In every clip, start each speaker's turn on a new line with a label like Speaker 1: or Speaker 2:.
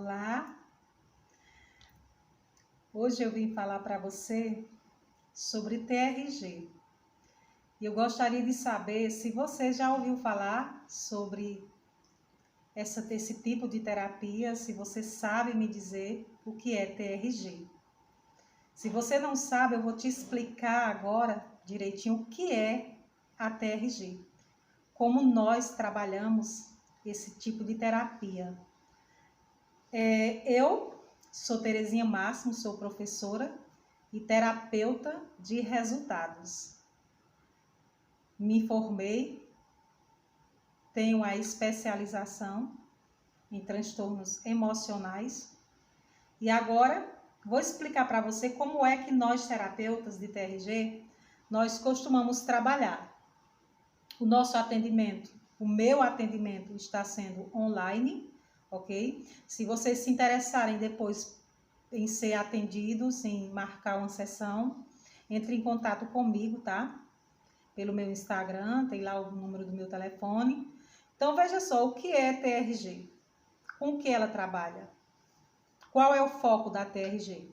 Speaker 1: Olá, hoje eu vim falar para você sobre TRG. E eu gostaria de saber se você já ouviu falar sobre esse tipo de terapia, se você sabe me dizer o que é TRG. Se você não sabe, eu vou te explicar agora direitinho o que é a TRG, como nós trabalhamos esse tipo de terapia. Eu sou Terezinha Máximo, sou professora e terapeuta de resultados. Me formei, tenho a especialização em transtornos emocionais e agora vou explicar para você como é que nós terapeutas de TRG, nós costumamos trabalhar. O nosso atendimento, o meu atendimento está sendo online, ok? Se vocês se interessarem depois em ser atendidos, em marcar uma sessão, entre em contato comigo, tá? Pelo meu Instagram, tem lá o número do meu telefone. Então, veja só, o que é TRG? Com o que ela trabalha? Qual é o foco da TRG?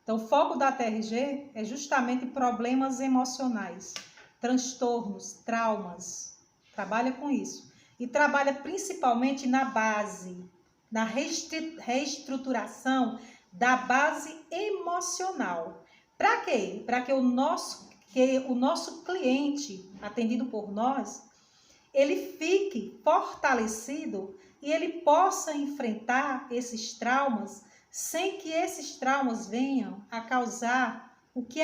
Speaker 1: Então, o foco da TRG é justamente problemas emocionais, transtornos, traumas. Trabalha com isso. E trabalha principalmente na base, na reestruturação da base emocional. Para quê? Para que o nosso cliente, atendido por nós, ele fique fortalecido e ele possa enfrentar esses traumas sem que esses traumas venham a causar o que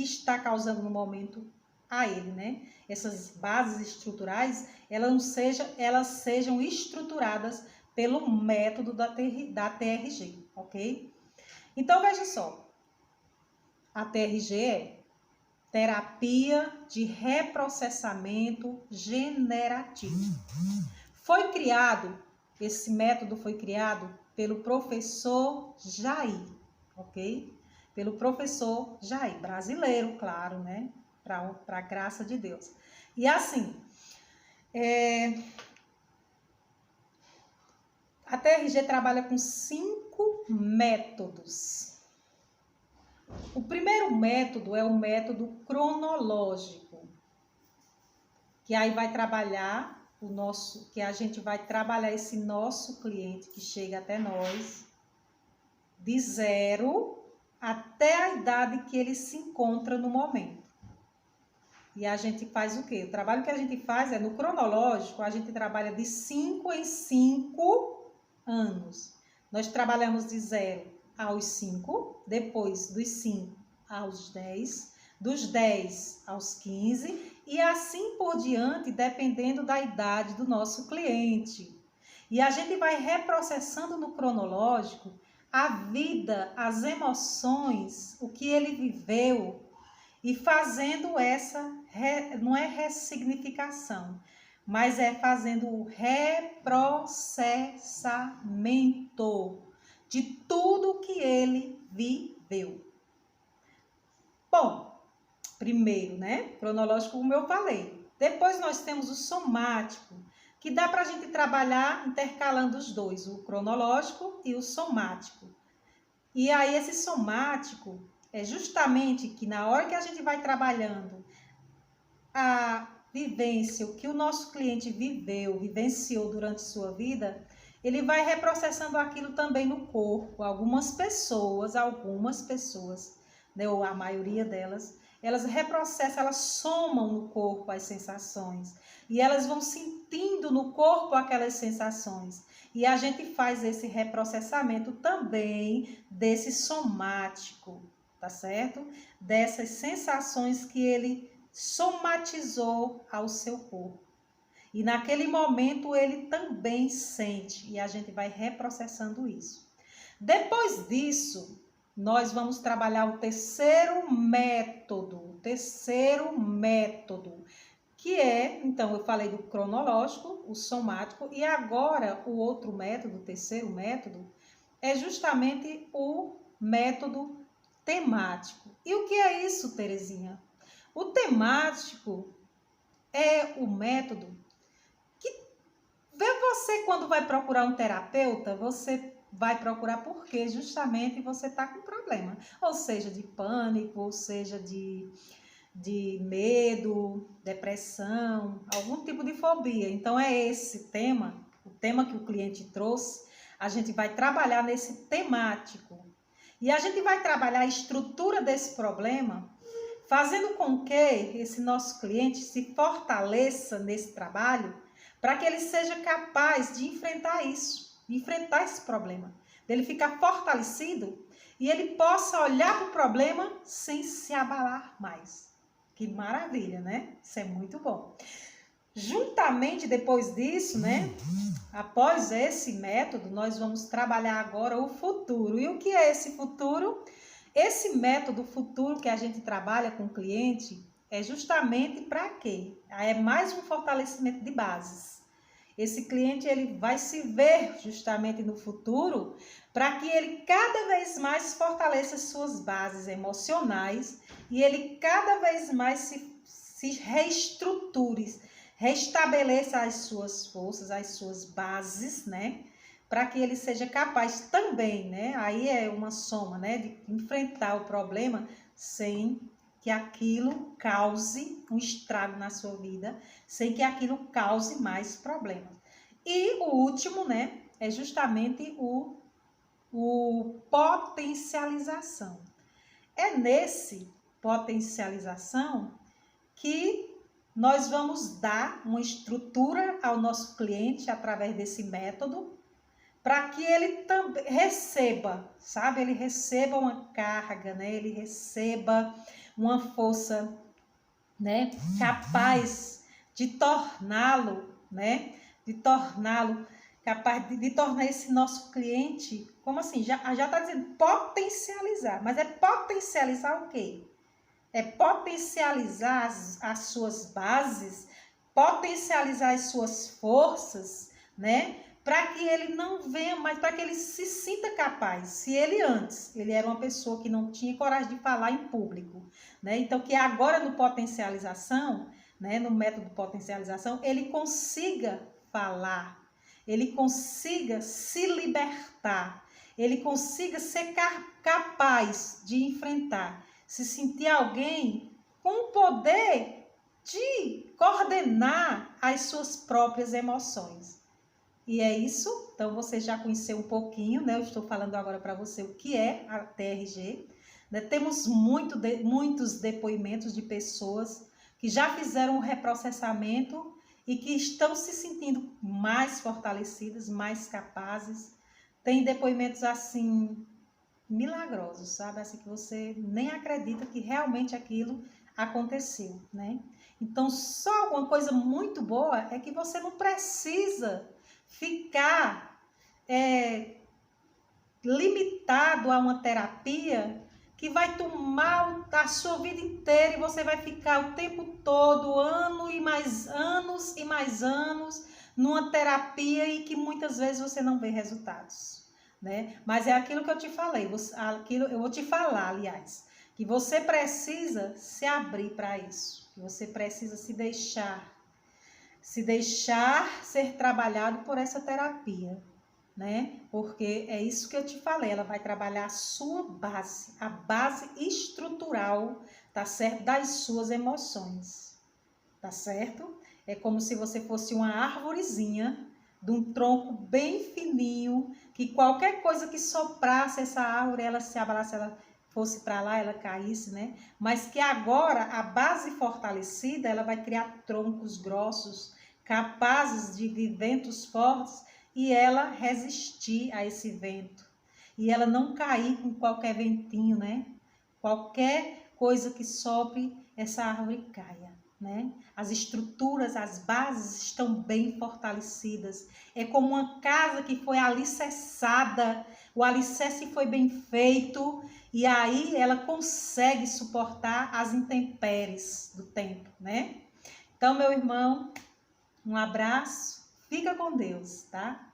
Speaker 1: está causando no momento a ele, né? Essas bases estruturais, elas sejam estruturadas pelo método da TRG, ok? Então, veja só, a TRG é terapia de reprocessamento generativo. Esse método foi criado pelo professor Jair, ok? Pelo professor Jair, brasileiro, claro, né? Para a graça de Deus. E assim, a TRG trabalha com 5 métodos. O primeiro método é o método cronológico, que aí vai trabalhar a gente vai trabalhar esse nosso cliente que chega até nós de 0 até a idade que ele se encontra no momento. E a gente faz o quê? O trabalho que a gente faz no cronológico, a gente trabalha de 5 em 5 anos. Nós trabalhamos de 0 aos 5, depois dos 5 aos 10, dos 10 aos 15 e assim por diante, dependendo da idade do nosso cliente. E a gente vai reprocessando no cronológico a vida, as emoções, o que ele viveu e fazendo não é ressignificação, mas é fazendo o reprocessamento de tudo que ele viveu. Bom, primeiro, né? Cronológico, como eu falei. Depois nós temos o somático, que dá para a gente trabalhar intercalando os dois, o cronológico e o somático. E aí esse somático é justamente que na hora que a gente vai trabalhando a vivência, o que o nosso cliente vivenciou durante sua vida, ele vai reprocessando aquilo também no corpo. Algumas pessoas, né, ou a maioria delas, elas reprocessam, elas somam no corpo as sensações. E elas vão sentindo no corpo aquelas sensações. E a gente faz esse reprocessamento também desse somático, tá certo? Dessas sensações que ele somatizou ao seu corpo. E naquele momento ele também sente e a gente vai reprocessando isso. Depois disso, nós vamos trabalhar o terceiro método, que é, então eu falei do cronológico, o somático, e agora o outro método, o terceiro método, é justamente o método temático. E o que é isso, Terezinha? O temático é o método que Você, quando vai procurar um terapeuta, você vai procurar porque justamente você está com problema. Ou seja, de pânico, ou seja, de medo, depressão, algum tipo de fobia. Então, é esse tema, o tema que o cliente trouxe, a gente vai trabalhar nesse temático. E a gente vai trabalhar a estrutura desse problema, fazendo com que esse nosso cliente se fortaleça nesse trabalho, para que ele seja capaz de enfrentar isso, de enfrentar esse problema, dele ficar fortalecido e ele possa olhar para o problema sem se abalar mais. Que maravilha, né? Isso é muito bom. Juntamente depois disso, né? Após esse método, nós vamos trabalhar agora o futuro. E o que é esse futuro? Esse método futuro que a gente trabalha com o cliente é justamente para quê? É mais um fortalecimento de bases. Esse cliente ele vai se ver justamente no futuro para que ele cada vez mais fortaleça suas bases emocionais e ele cada vez mais se reestruture, restabeleça as suas forças, as suas bases, né? Para que ele seja capaz também, né? Aí é uma soma, né? De enfrentar o problema sem que aquilo cause um estrago na sua vida, sem que aquilo cause mais problemas. E o último, né? É justamente o potencialização. É nesse potencialização que nós vamos dar uma estrutura ao nosso cliente através desse método, para que ele também receba, sabe? Ele receba uma carga, né? Ele receba uma força, né? Capaz de torná-lo, né? De torná-lo capaz de tornar esse nosso cliente, como assim? Já está dizendo potencializar, mas é potencializar o quê? É potencializar as suas bases, potencializar as suas forças, né? Para que ele não venha mais, para que ele se sinta capaz. Se ele antes, ele era uma pessoa que não tinha coragem de falar em público, né? Então, que agora no potencialização, né? No método potencialização, ele consiga falar, ele consiga se libertar, ele consiga ser capaz de enfrentar, se sentir alguém com o poder de coordenar as suas próprias emoções. E é isso. Então, você já conheceu um pouquinho, né? Eu estou falando agora para você o que é a TRG. Né? Temos muitos depoimentos de pessoas que já fizeram um reprocessamento e que estão se sentindo mais fortalecidas, mais capazes. Tem depoimentos assim milagrosos, sabe? Assim que você nem acredita que realmente aquilo aconteceu, né? Então, só uma coisa muito boa é que você não precisa ficar limitado a uma terapia que vai tomar a sua vida inteira e você vai ficar o tempo todo, anos e mais anos, numa terapia e que muitas vezes você não vê resultados, né? Mas é aquilo que eu te falei, eu vou te falar, aliás, que você precisa se abrir para isso, que você precisa se deixar ser trabalhado por essa terapia, né? Porque é isso que eu te falei, ela vai trabalhar a sua base, a base estrutural, tá certo? Das suas emoções, tá certo? É como se você fosse uma árvorezinha de um tronco bem fininho, que qualquer coisa que soprasse essa árvore, ela se abalasse, ela fosse para lá, ela caísse, né? Mas que agora a base fortalecida, ela vai criar troncos grossos, capazes de ventos fortes e ela resistir a esse vento. E ela não cair com qualquer ventinho, né? Qualquer coisa que sopre, essa árvore caia, né? As estruturas, as bases estão bem fortalecidas. É como uma casa que foi alicerçada, o alicerce foi bem feito e aí ela consegue suportar as intempéries do tempo, né? Então, meu irmão, um abraço, fica com Deus, tá?